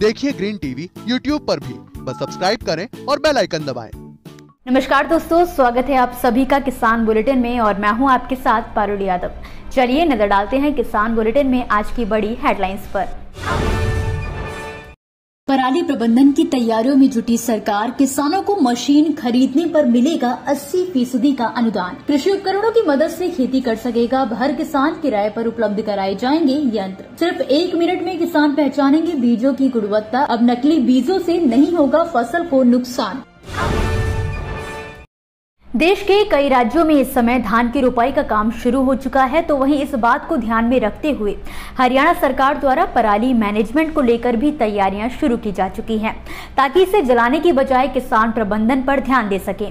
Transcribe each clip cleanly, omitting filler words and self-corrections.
देखिए green TV YouTube पर भी, बस सब्सक्राइब करें और बेल आइकन दबाएं। नमस्कार दोस्तों, स्वागत है आप सभी का किसान बुलेटिन में और मैं हूं आपके साथ पारुल यादव। चलिए नजर डालते हैं किसान बुलेटिन में आज की बड़ी हेडलाइंस पर। पराली प्रबंधन की तैयारियों में जुटी सरकार, किसानों को मशीन खरीदने पर मिलेगा 80% का अनुदान। कृषि उपकरणों की मदद से खेती कर सकेगा। अब हर किसान किराए पर उपलब्ध कराए जाएंगे यंत्र। सिर्फ 1 मिनट में किसान पहचानेंगे बीजों की गुणवत्ता। अब नकली बीजों से नहीं होगा फसल को नुकसान। देश के कई राज्यों में इस समय धान की रोपाई का काम शुरू हो चुका है, तो वहीं इस बात को ध्यान में रखते हुए हरियाणा सरकार द्वारा पराली मैनेजमेंट को लेकर भी तैयारियां शुरू की जा चुकी हैं, ताकि इसे जलाने की बजाय किसान प्रबंधन पर ध्यान दे सके।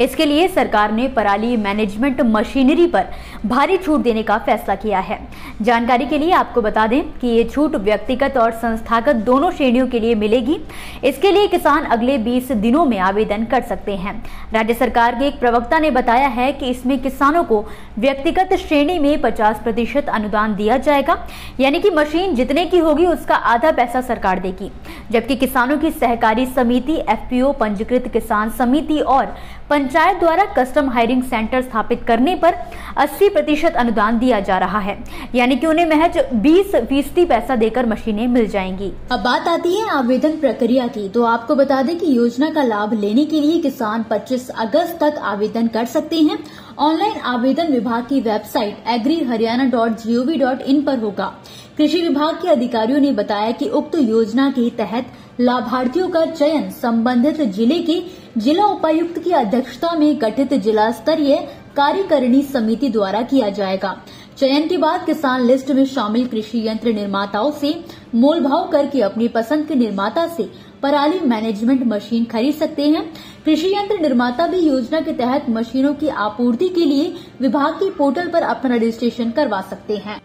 इसके लिए सरकार ने पराली मैनेजमेंट मशीनरी पर भारी छूट देने का फैसला किया है। जानकारी के लिए आपको बता दें कि ये छूट व्यक्तिगत और संस्थागत दोनों श्रेणियों के लिए मिलेगी। इसके लिए किसान अगले 20 दिनों में आवेदन कर सकते हैं। राज्य सरकार के एक प्रवक्ता ने बताया है कि इसमें किसानों को व्यक्तिगत श्रेणी में 50% अनुदान दिया जाएगा, यानी कि मशीन जितने की होगी उसका आधा पैसा सरकार देगी, जबकि किसानों की सहकारी समिति, एफपीओ, पंजीकृत किसान समिति और पंचायत द्वारा कस्टम हायरिंग सेंटर स्थापित करने पर 80% अनुदान दिया जा रहा है, यानी कि उन्हें महज 20% पैसा देकर मशीनें मिल जाएंगी। अब बात आती है आवेदन प्रक्रिया की, तो आपको बता दें कि योजना का लाभ लेने के लिए किसान 25 अगस्त तक आवेदन कर सकते हैं। ऑनलाइन आवेदन विभाग की वेबसाइट agriharyana.gov.in पर होगा। कृषि विभाग के अधिकारियों ने बताया कि उक्त योजना के तहत लाभार्थियों का चयन संबंधित जिले के जिला उपायुक्त की अध्यक्षता में गठित जिला स्तरीय कार्यकारिणी समिति द्वारा किया जाएगा। चयन के बाद किसान लिस्ट में शामिल कृषि यंत्र निर्माताओं से मोल भाव करके अपनी पसंद के निर्माता से पराली मैनेजमेंट मशीन खरीद सकते हैं। कृषि यंत्र निर्माता भी योजना के तहत मशीनों की आपूर्ति के लिए विभाग के पोर्टल पर अपना रजिस्ट्रेशन करवा सकते हैं।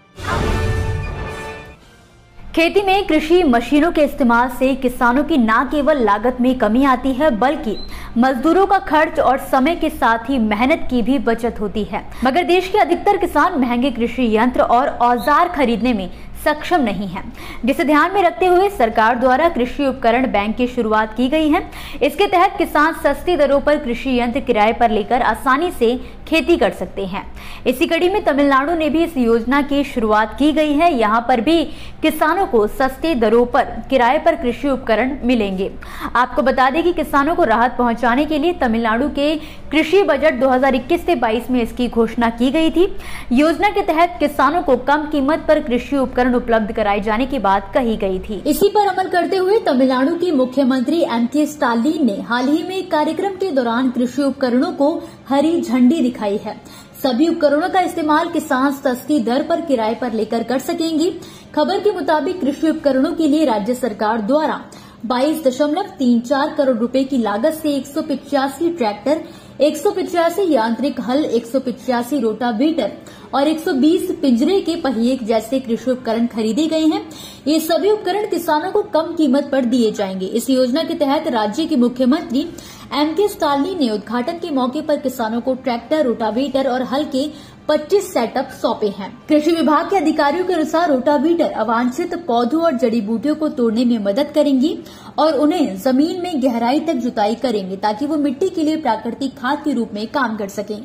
खेती में कृषि मशीनों के इस्तेमाल से किसानों की न केवल लागत में कमी आती है, बल्कि मजदूरों का खर्च और समय के साथ ही मेहनत की भी बचत होती है। मगर देश के अधिकतर किसान महंगे कृषि यंत्र और औजार खरीदने में सक्षम नहीं है, जिसे ध्यान में रखते हुए सरकार द्वारा कृषि उपकरण बैंक की शुरुआत की गई है। इसके तहत किसान सस्ती दरों पर कृषि यंत्र किराए पर लेकर आसानी से खेती कर सकते हैं। इसी कड़ी में तमिलनाडु ने भी इस योजना की शुरुआत की गई है। यहाँ पर भी किसानों को सस्ते दरों पर किराए पर कृषि उपकरण मिलेंगे। आपको बता दें कि किसानों को राहत पहुंचाने के लिए तमिलनाडु के कृषि बजट 2021 से 22 में इसकी घोषणा की गई थी। योजना के तहत किसानों को कम कीमत पर कृषि उपकरण उपलब्ध कराए जाने की बात कही गई थी। इसी पर अमल करते हुए तमिलनाडु के मुख्यमंत्री एम.के. स्टालिन ने हाल ही में एक कार्यक्रम के दौरान कृषि उपकरणों को हरी झंडी दिखाई है। सभी उपकरणों का इस्तेमाल किसान सस्ती दर पर किराए पर लेकर कर सकेंगे। खबर के मुताबिक कृषि उपकरणों के लिए राज्य सरकार द्वारा 22.34 करोड़ रुपए की लागत से 185 ट्रैक्टर, 185 यांत्रिक हल, 185 रोटावेटर और 120 पिंजरे के पहिए जैसे कृषि उपकरण खरीदे गए हैं। ये सभी उपकरण किसानों को कम कीमत पर दिए जाएंगे। इस योजना के तहत राज्य के मुख्यमंत्री एम.के. स्टालिन ने उद्घाटन के मौके पर किसानों को ट्रैक्टर, रोटावेटर और हल के 25 सेटअप सौंपे हैं। कृषि विभाग के अधिकारियों के अनुसार रोटावेटर अवांछित पौधों और जड़ी बूटियों को तोड़ने में मदद करेंगी और उन्हें जमीन में गहराई तक जुताई करेंगे, ताकि वो मिट्टी के लिए प्राकृतिक खाद के रूप में काम कर सकें।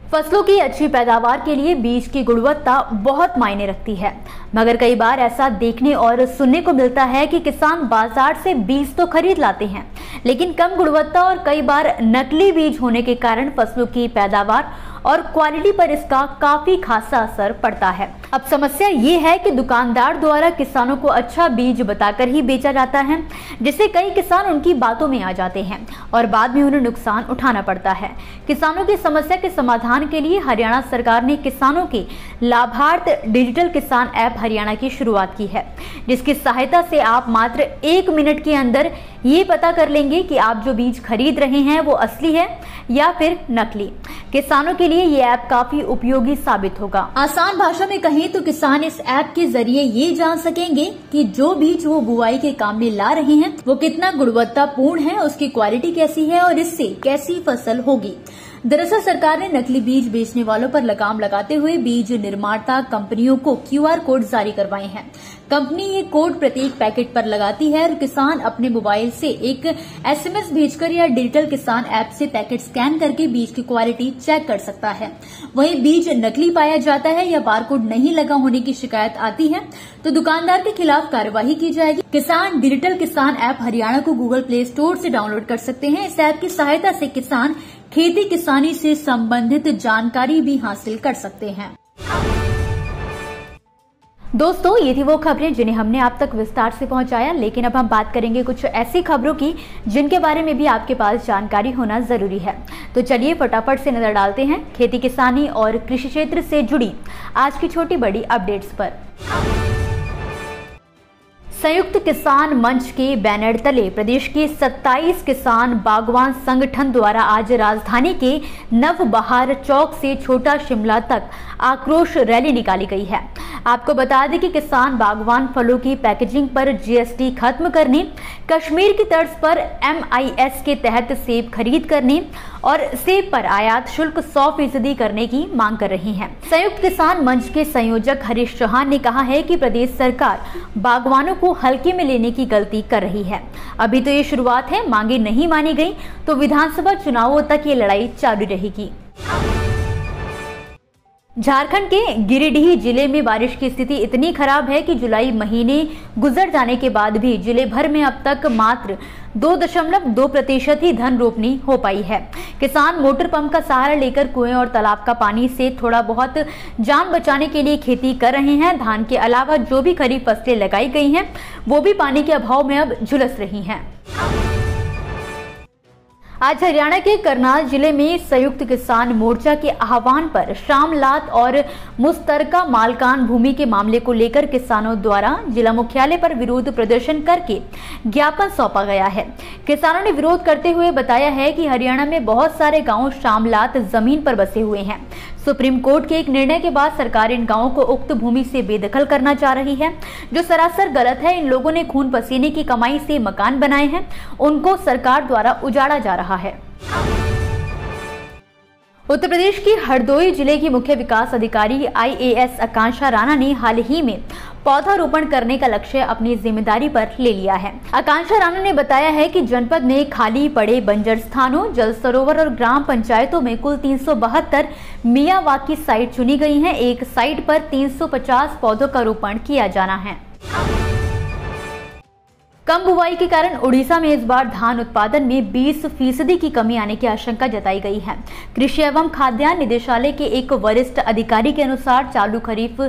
फसलों की अच्छी पैदावार के लिए बीज की गुणवत्ता बहुत मायने रखती है, मगर कई बार ऐसा देखने और सुनने को मिलता है कि किसान बाजार से बीज तो खरीद लाते हैं, लेकिन कम गुणवत्ता और कई बार नकली बीज होने के कारण फसलों की पैदावार और क्वालिटी पर इसका काफी खासा असर पड़ता है। अब समस्या ये है कि दुकानदार द्वारा किसानों को अच्छा बीज बताकर ही बेचा जाता है, जिससे कई किसान उनकी बातों में आ जाते हैं और बाद में उन्हें नुकसान उठाना पड़ता है। किसानों की समस्या के समाधान के लिए हरियाणा सरकार ने किसानों के लाभार्थ डिजिटल किसान ऐप हरियाणा की शुरुआत की है, जिसकी सहायता से आप मात्र 1 मिनट के अंदर ये पता कर लेंगे कि आप जो बीज खरीद रहे हैं वो असली है या फिर नकली। किसानों के लिए ये ऐप काफी उपयोगी साबित होगा। आसान भाषा में कहें तो किसान इस ऐप के जरिए ये जान सकेंगे कि जो बीज वो बुआई के काम में ला रहे हैं वो कितना गुणवत्तापूर्ण है, उसकी क्वालिटी कैसी है और इससे कैसी फसल होगी। दरअसल सरकार ने नकली बीज बेचने वालों पर लगाम लगाते हुए बीज निर्माता कंपनियों को QR कोड जारी करवाए हैं। कंपनी ये कोड प्रत्येक पैकेट पर लगाती है और किसान अपने मोबाइल से एक SMS भेजकर या डिजिटल किसान ऐप से पैकेट स्कैन करके बीज की क्वालिटी चेक कर सकता है। वहीं बीज नकली पाया जाता है या बारकोड नहीं लगा होने की शिकायत आती है तो दुकानदार के खिलाफ कार्यवाही की जाएगी। किसान डिजिटल किसान ऐप हरियाणा को गूगल प्ले स्टोर से डाउनलोड कर सकते हैं। इस ऐप की सहायता से किसान खेती किसानी से संबंधित जानकारी भी हासिल कर सकते हैं। दोस्तों, ये थी वो खबरें जिन्हें हमने आप तक विस्तार से पहुंचाया, लेकिन अब हम बात करेंगे कुछ ऐसी खबरों की जिनके बारे में भी आपके पास जानकारी होना जरूरी है। तो चलिए फटाफट से नजर डालते हैं खेती किसानी और कृषि क्षेत्र से जुड़ी आज की छोटी बड़ी अपडेट्स पर। संयुक्त किसान मंच के बैनर तले प्रदेश के 27 किसान बागवान संगठन द्वारा आज राजधानी के नवबहार चौक से छोटा शिमला तक आक्रोश रैली निकाली गई है। आपको बता दें कि किसान बागवान फलों की पैकेजिंग पर GST खत्म करने, कश्मीर की तर्ज पर MIS के तहत सेब खरीद करने और सेब पर आयात शुल्क 100% करने की मांग कर रही हैं। संयुक्त किसान मंच के संयोजक हरीश चौहान ने कहा है कि प्रदेश सरकार बागवानों को हल्के में लेने की गलती कर रही है। अभी तो ये शुरुआत है, मांगे नहीं मानी गई तो विधानसभा चुनावों तक ये लड़ाई चालू रहेगी। झारखंड के गिरिडीह जिले में बारिश की स्थिति इतनी खराब है कि जुलाई महीने गुजर जाने के बाद भी जिले भर में अब तक मात्र 2.2% ही धन रोपनी हो पाई है। किसान मोटर पंप का सहारा लेकर कुएं और तालाब का पानी से थोड़ा बहुत जान बचाने के लिए खेती कर रहे हैं। धान के अलावा जो भी खरीफ फसलें लगाई गई हैं वो भी पानी के अभाव में अब झुलस रही हैं। आज हरियाणा के करनाल जिले में संयुक्त किसान मोर्चा के आह्वान पर शामलात और मुस्तरका मालकान भूमि के मामले को लेकर किसानों द्वारा जिला मुख्यालय पर विरोध प्रदर्शन करके ज्ञापन सौंपा गया है। किसानों ने विरोध करते हुए बताया है कि हरियाणा में बहुत सारे गांव शामलात जमीन पर बसे हुए हैं। सुप्रीम कोर्ट के एक निर्णय के बाद सरकार इन गांवों को उक्त भूमि से बेदखल करना चाह रही है, जो सरासर गलत है। इन लोगों ने खून पसीने की कमाई से मकान बनाए हैं, उनको सरकार द्वारा उजाड़ा जा रहा है। उत्तर प्रदेश की हरदोई जिले की मुख्य विकास अधिकारी IAS आकांक्षा राणा ने हाल ही में पौधारोपण करने का लक्ष्य अपनी जिम्मेदारी पर ले लिया है। आकांक्षा राणा ने बताया है कि जनपद में खाली पड़े बंजर स्थानों, जल सरोवर और ग्राम पंचायतों में कुल 372 मियावाकी साइट चुनी गई हैं। एक साइट पर 350 पौधों का रोपण किया जाना है। कम बुवाई के कारण उड़ीसा में इस बार धान उत्पादन में 20% की कमी आने की आशंका जताई गई है। कृषि एवं खाद्यान्न निदेशालय के एक वरिष्ठ अधिकारी के अनुसार चालू खरीफ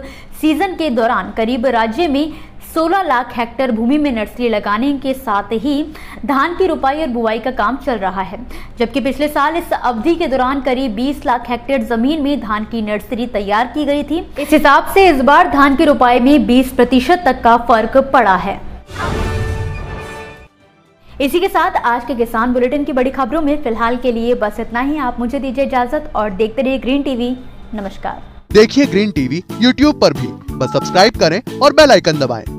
सीजन के दौरान करीब राज्य में 16 लाख हेक्टेयर भूमि में नर्सरी लगाने के साथ ही धान की रुपाई और बुवाई का काम चल रहा है, जबकि पिछले साल इस अवधि के दौरान करीब 20 लाख हेक्टेयर जमीन में धान की नर्सरी तैयार की गई थी। इस हिसाब से इस बार धान की रुपाई में 20% तक का फर्क पड़ा है। इसी के साथ आज के किसान बुलेटिन की बड़ी खबरों में फिलहाल के लिए बस इतना ही। आप मुझे दीजिए इजाजत और देखते रहिए ग्रीन टीवी। नमस्कार। देखिए ग्रीन टीवी YouTube पर भी, बस सब्सक्राइब करें और बेल आइकन दबाएं।